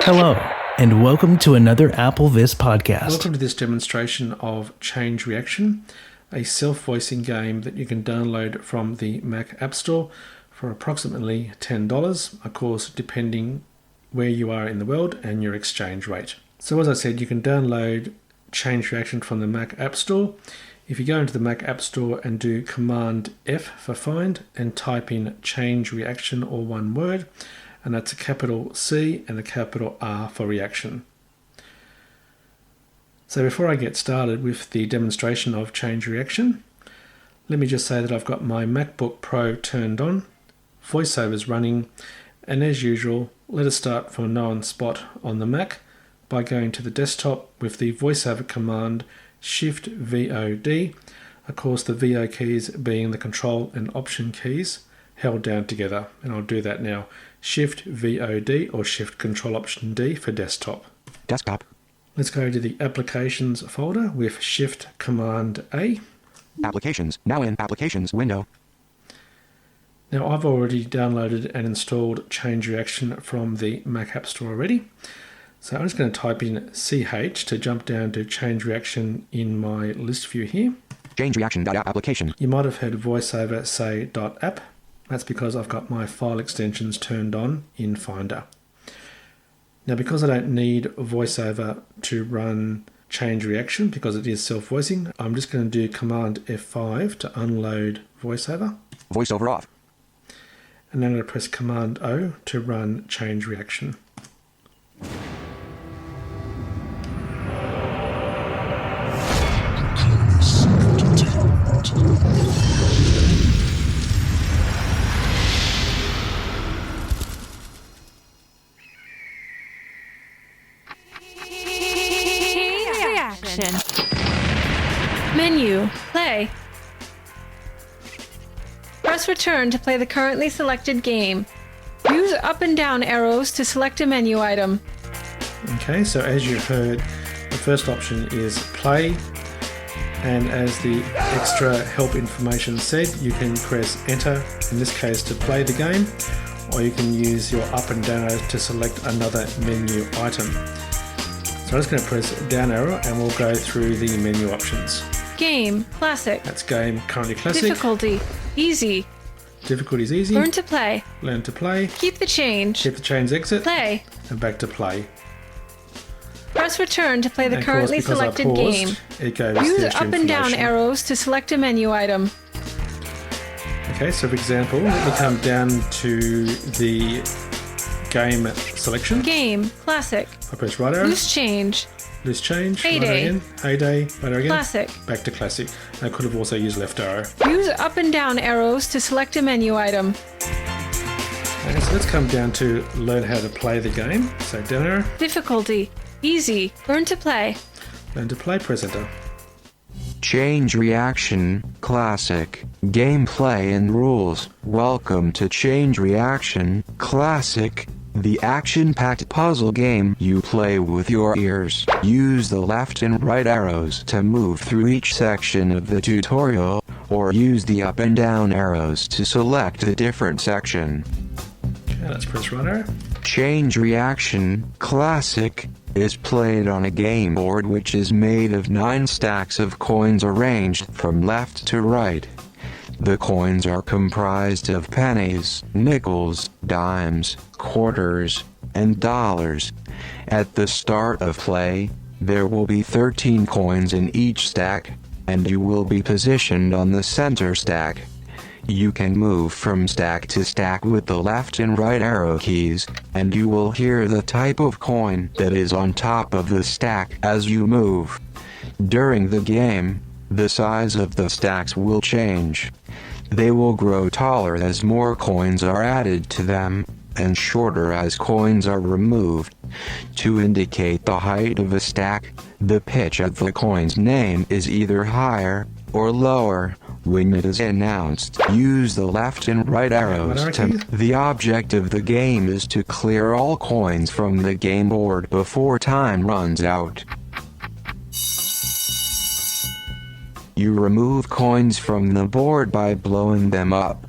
Hello, and welcome to another AppleVis podcast. Welcome to this demonstration of ChangeReaction, a self-voicing game that you can download from the Mac App Store for approximately $10, of course, depending where you are in the world and your exchange rate. So as I said, you can download ChangeReaction from the Mac App Store. If you go into the Mac App Store and do Command F for find and type in ChangeReaction, or one word, and that's a capital C and a capital R for reaction. So before I get started with the demonstration of ChangeReaction, let me just say that I've got my MacBook Pro turned on, VoiceOver's running, and as usual, let us start from a known spot on the Mac by going to the desktop with the VoiceOver command Shift-VOD, of course the VO keys being the Control and Option keys held down together, and I'll do that now. Shift-VOD or Shift-Control-Option-D for desktop. Desktop. Let's go to the Applications folder with Shift-Command-A. Applications. Now in Applications window. Now I've already downloaded and installed ChangeReaction from the Mac App Store already. So I'm just going to type in CH to jump down to ChangeReaction in my list view here. ChangeReaction.application. You might have heard VoiceOver say .app. That's because I've got my file extensions turned on in Finder. Now because I don't need VoiceOver to run ChangeReaction because it is self-voicing, I'm just going to do Command F5 to unload VoiceOver. VoiceOver off. And then I'm going to press Command O to run ChangeReaction. Menu, play. Press return to play the currently selected game. Use up and down arrows to select a menu item. Okay, so as you heard, the first option is play, and as the extra help information said, you can press enter, in this case to play the game, or you can use your up and down arrows to select another menu item. So I'm just going to press down arrow and we'll go through the menu options. Game, classic. That's game, currently classic. Difficulty, easy. Difficulty is easy. Learn to play. Learn to play. Keep the change. Keep the change exit. Play. And back to play. Press return to play the And of currently course, because selected I paused, game. it goes Use to up extra and down information. arrows to select a menu item. Okay, so for example, let me come down to the game selection. Game, classic. I press right arrow. Loose change. Loose change. Right Heyday. arrow again. Heyday. Right arrow again. Classic. Back to classic. I could have also used left arrow. Use up and down arrows to select a menu item. Okay, so let's come down to learn how to play the game. So down arrow. Difficulty, easy. Learn to play. Learn to play. Press enter. ChangeReaction, Classic, Gameplay and Rules. Welcome to ChangeReaction, Classic, the action-packed puzzle game you play with your ears. Use the left and right arrows to move through each section of the tutorial, or use the up and down arrows to select a different section. Okay, let's press right arrow. ChangeReaction, Classic, is played on a game board which is made of 9 stacks of coins arranged from left to right. The coins are comprised of pennies, nickels, dimes, quarters, and dollars. At the start of play, there will be 13 coins in each stack, and you will be positioned on the center stack. You can move from stack to stack with the left and right arrow keys, and you will hear the type of coin that is on top of the stack as you move. During the game, the size of the stacks will change. They will grow taller as more coins are added to them, and shorter as coins are removed. To indicate the height of a stack, the pitch of the coin's name is either higher or lower. When it is announced, use the left and right arrows to... The object of the game is to clear all coins from the game board before time runs out. You remove coins from the board by blowing them up.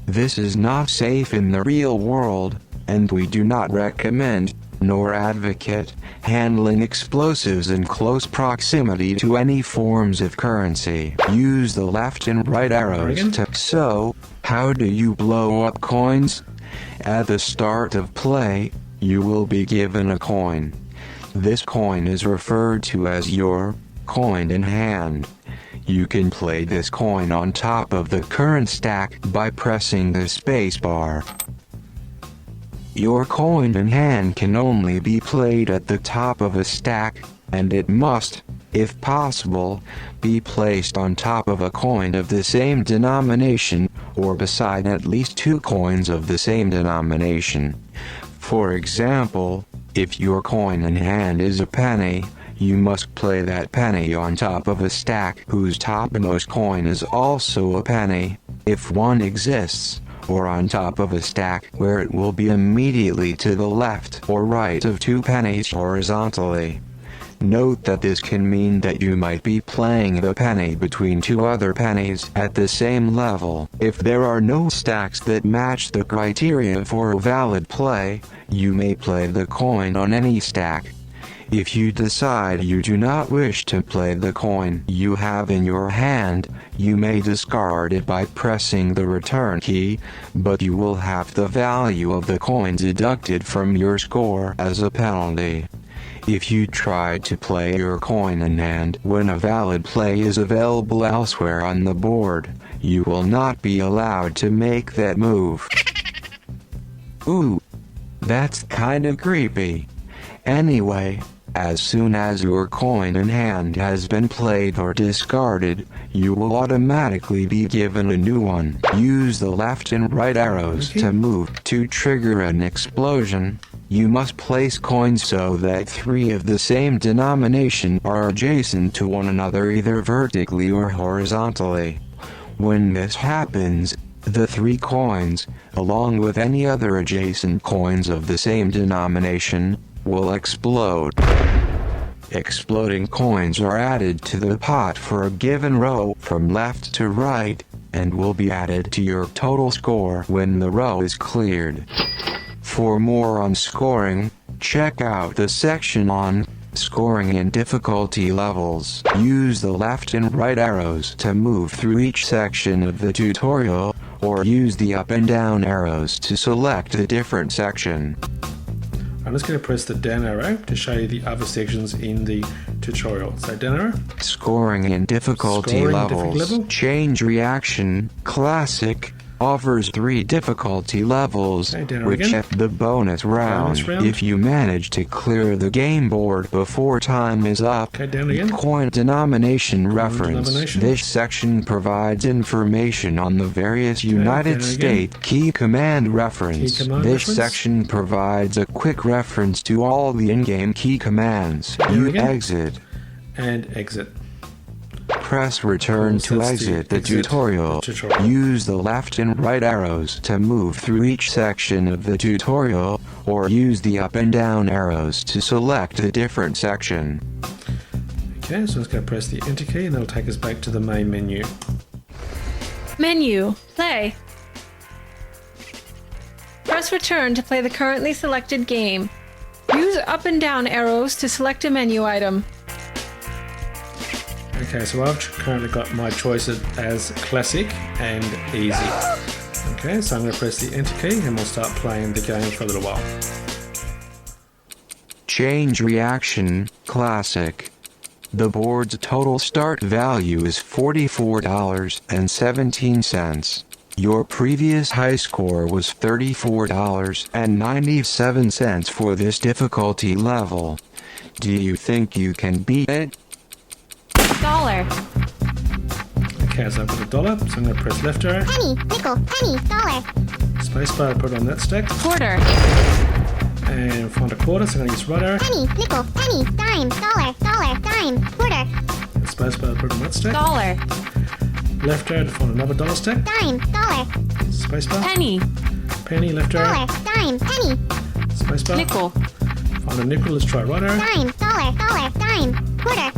This is not safe in the real world, and we do not recommend. nor advocate handling explosives in close proximity to any forms of currency. Use the left and right arrows to... So, how do you blow up coins? At the start of play, you will be given a coin. This coin is referred to as your coin in hand. You can play this coin on top of the current stack by pressing the space bar. Your coin in hand can only be played at the top of a stack, and it must, if possible, be placed on top of a coin of the same denomination, or beside at least 2 coins of the same denomination. For example, if your coin in hand is a penny, you must play that penny on top of a stack whose topmost coin is also a penny, if one exists, or on top of a stack where it will be immediately to the left or right of 2 pennies horizontally. Note that this can mean that you might be playing the penny between 2 other pennies at the same level. If there are no stacks that match the criteria for a valid play, you may play the coin on any stack. If you decide you do not wish to play the coin you have in your hand, you may discard it by pressing the return key, but you will have the value of the coin deducted from your score as a penalty. If you try to play your coin in hand when a valid play is available elsewhere on the board, you will not be allowed to make that move. Ooh, that's kinda creepy. Anyway, as soon as your coin in hand has been played or discarded, you will automatically be given a new one. Use the left and right arrows to move. To trigger an explosion, you must place coins so that 3 of the same denomination are adjacent to one another either vertically or horizontally. When this happens, the 3 coins, along with any other adjacent coins of the same denomination, will explode. Exploding coins are added to the pot for a given row from left to right, and will be added to your total score when the row is cleared. For more on scoring, check out the section on scoring and difficulty levels. Use the left and right arrows to move through each section of the tutorial, or use the up and down arrows to select a different section. I'm just going to press the down arrow to show you the other sections in the tutorial. So down arrow. Scoring and difficulty levels. ChangeReaction Classic offers 3 difficulty levels, which at the bonus round, if you manage to clear the game board before time is up. Coin denomination reference. This section provides information on the various United States key command reference. This section provides a quick reference to all the in-game key commands. You exit. And exit. Press return to exit the tutorial. Use the left and right arrows to move through each section of the tutorial, or use the up and down arrows to select a different section. Okay, so let's go press the enter key and that'll take us back to the main menu. Menu. Play. Press return to play the currently selected game. Use up and down arrows to select a menu item. Okay, so I've currently got my choices as classic and easy. Okay, so I'm going to press the enter key and we'll start playing the game for a little while. ChangeReaction Classic. The board's total start value is $44.17. Your previous high score was $34.97 for this difficulty level. Do you think you can beat it? $1. Okay, so I've got $1, so I'm going to press left arrow. Penny, nickel, penny, $1. Spacebar to put it on that stack. Quarter. And find a quarter, so I'm going to use right arrow. Penny, nickel, penny, dime, $1, dime, quarter. Spacebar to put it on that stack. $1. Left arrow to find another $1 stack. Dime, $1. Spacebar. Penny. Penny, left arrow. Dime, penny. Spacebar. Nickel. Find a nickel, let's try right arrow. Dime, $1, dime, quarter.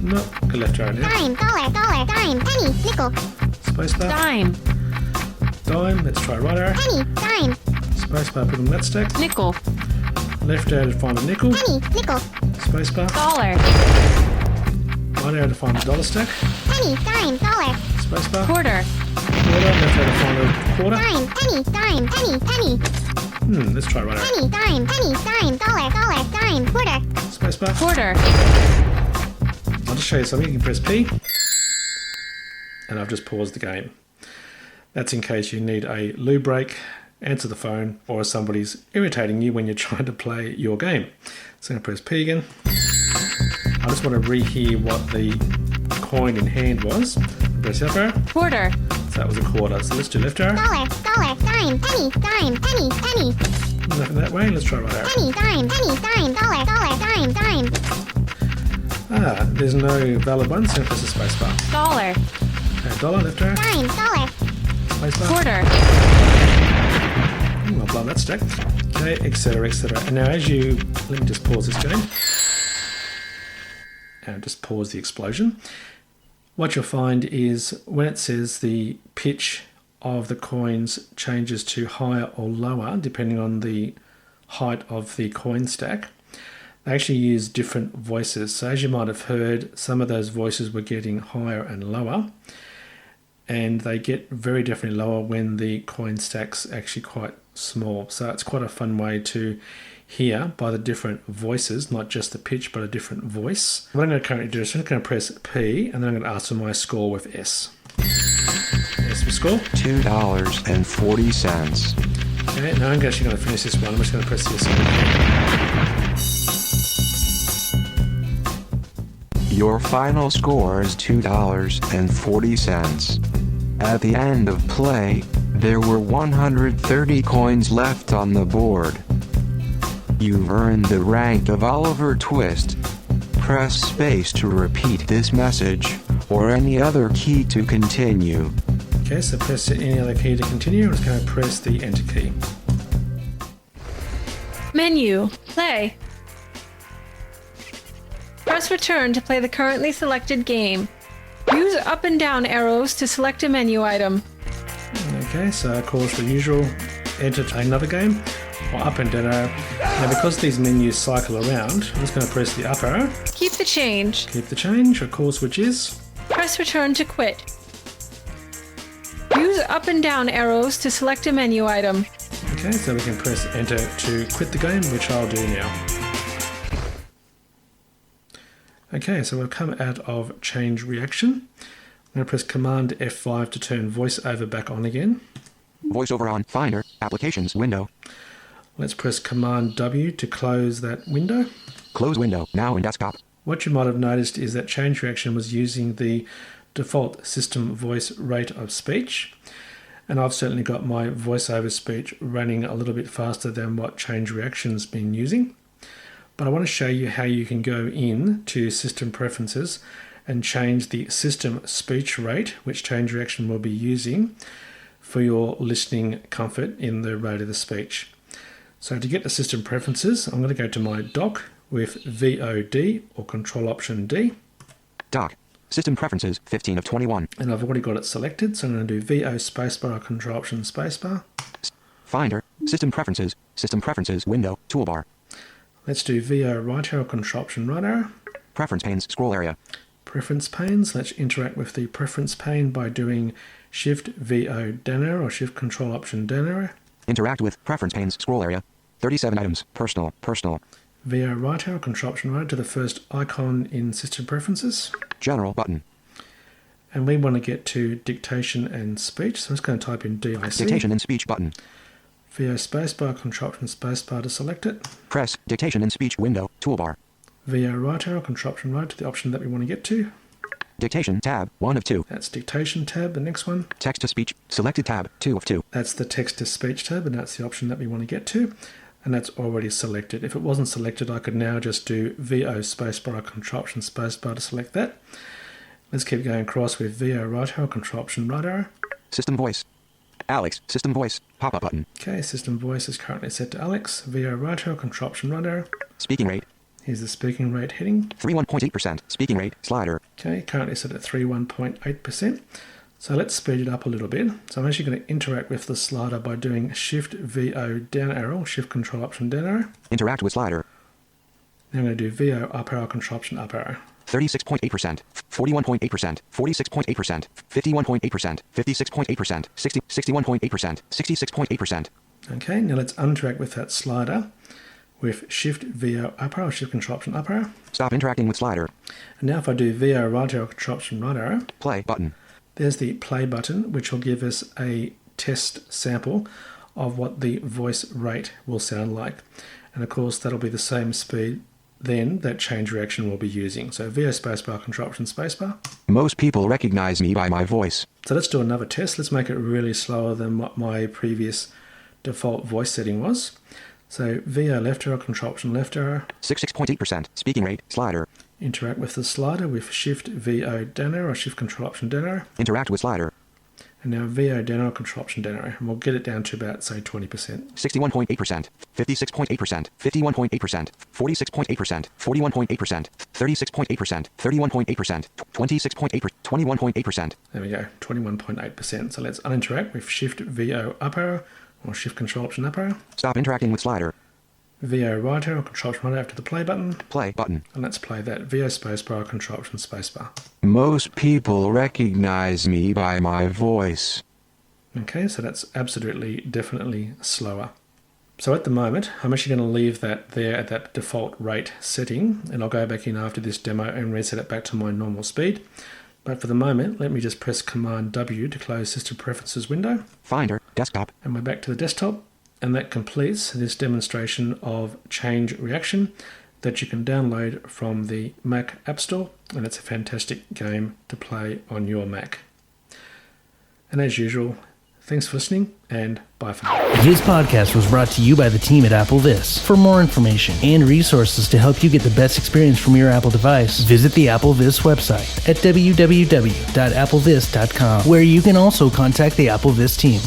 No, go left arrow now. Dime, $1, dime, penny, nickel. Spacebar. Dime. Dime, let's try right arrow. Penny, dime. Spacebar, put on that stack. Nickel. Left arrow to find a nickel. Penny, nickel. Spacebar. Dollar. Right arrow to find a dollar stack. Penny, dime, dollar. Spacebar. Quarter. Quarter. Left arrow to find a quarter. Dime, penny, dime, penny, penny. Let's try right arrow. Penny, dime, dollar, dollar, dime, quarter. Spacebar. Quarter. I'll just show you something. You can press P. And I've just paused the game. That's in case you need a loo break, answer the phone, or somebody's irritating you when you're trying to play your game. So I'm going to press P again. I just want to rehear what the coin in hand was. Press up arrow. Quarter. So that was a quarter. So let's do left arrow. Dollar, dollar, dime, penny, penny. Nothing that way. Let's try right arrow. Penny, dime, dollar, dollar, dime. There's no valid one, so press the space bar. Dollar. Dollar, left arrow. Dime, dollar. Space bar. Quarter. I'll blow that stack. Okay, etc, etc. And now let me just pause this game. And just pause the explosion. What you'll find is when it says the pitch of the coins changes to higher or lower, depending on the height of the coin stack, they actually use different voices. So as you might have heard, some of those voices were getting higher and lower, and they get very definitely lower when the coin stack's actually quite small. So it's quite a fun way to hear by the different voices, not just the pitch, but a different voice. What I'm going to currently do is I'm going to press P, and then I'm going to ask for my score with S. S for score. $2.40. Okay, now I'm actually going to finish this one. I'm just going to press this. Your final score is $2.40. At the end of play, there were 130 coins left on the board. You've earned the rank of Oliver Twist. Press space to repeat this message, or any other key to continue. Okay, so press any other key to continue. I'm just going to press the enter key. Menu. Play. Press return to play the currently selected game. Use up and down arrows to select a menu item. Okay, so of course the usual enter to another game, or up and down arrow. Now because these menus cycle around, I'm just going to press the up arrow. Keep the change. Keep the change, of course, which is... Press return to quit. Use up and down arrows to select a menu item. Okay, so we can press enter to quit the game, which I'll do now. Okay, so we've come out of ChangeReaction. I'm going to press Command F5 to turn VoiceOver back on again. VoiceOver on Finder, Applications window. Let's press Command W to close that window. Close window, now in desktop. What you might have noticed is that ChangeReaction was using the default system voice rate of speech, and I've certainly got my VoiceOver speech running a little bit faster than what ChangeReaction's been using. But I want to show you how you can go in to System Preferences and change the system speech rate, which ChangeReaction will be using for your listening comfort in the rate of the speech. So to get to System Preferences, I'm going to go to my dock with VOD or Control Option D. Dock. System Preferences, 15 of 21. And I've already got it selected, so I'm going to do VO spacebar or Control Option spacebar. Finder, System Preferences window, toolbar. Let's do VO right arrow, Control Option right arrow. Preference panes, scroll area. Preference panes. Let's interact with the preference pane by doing Shift VO down arrow or Shift Control Option down arrow. Interact with preference panes, scroll area. 37 items, personal. VO right arrow, Control Option right to the first icon in System Preferences. General button. And we want to get to dictation and speech, so I'm just going to type in DIC. Dictation and speech button. VO spacebar, Control Option spacebar to select it. Press dictation and speech window, toolbar. VO right arrow, Control Option right to the option that we want to get to. Dictation tab, 1 of 2. That's dictation tab, the next one. Text to speech, selected tab, 2 of 2. That's the text to speech tab, and that's the option that we want to get to. And that's already selected. If it wasn't selected, I could now just do VO spacebar, Control Option spacebar to select that. Let's keep going across with VO right arrow, Control Option right arrow. System voice. Alex, system voice, pop-up button. Okay, system voice is currently set to Alex. VO right arrow, Control Option right arrow. Speaking rate. Here's the speaking rate heading. 31.8%, speaking rate, slider. Okay, currently set at 31.8%. So let's speed it up a little bit. So I'm actually going to interact with the slider by doing Shift VO down arrow, Shift Control Option down arrow. Interact with slider. Now I'm going to do VO up arrow, Control Option up arrow. 36.8%, 41.8%, 46.8%, 51.8%, 56.8%, 61.8%, 66.8%. Okay, now let's interact with that slider with Shift VO up arrow, Shift Control Option up arrow. Stop interacting with slider. And now if I do VO right arrow, Control Option right arrow. Play button. There's the play button, which will give us a test sample of what the voice rate will sound like. And of course, that'll be the same speed then that ChangeReaction will be using. So VO spacebar, Control Option spacebar. Most people recognize me by my voice. So let's do another test. Let's make it really slower than what my previous default voice setting was. So VO left arrow, Control Option left arrow. 66.8%, speaking rate, slider. Interact with the slider with Shift VO down arrow, Shift Control Option down arrow. Interact with slider. And now VO down arrow, Control Option down arrow. And we'll get it down to about, say, 20%. 61.8%, 56.8%, 51.8%, 46.8%, 41.8%, 36.8%, 31.8%, 26.8%, 21.8%. There we go, 21.8%. So let's uninteract with Shift VO up arrow or Shift Control Option up arrow. Stop interacting with slider. VO right arrow, Control Option right arrow after the play button. Play button. And let's play that. VO spacebar, Control Option spacebar. Most people recognize me by my voice. Okay, so that's absolutely, definitely slower. So at the moment, I'm actually going to leave that there at that default rate setting, and I'll go back in after this demo and reset it back to my normal speed. But for the moment, let me just press Command W to close System Preferences window. Finder, desktop. And we're back to the desktop. And that completes this demonstration of ChangeReaction that you can download from the Mac App Store. And it's a fantastic game to play on your Mac. And as usual, thanks for listening and bye for now. This podcast was brought to you by the team at Apple This. For more information and resources to help you get the best experience from your Apple device, visit the Apple This website at www.applevis.com, where you can also contact the Apple This team.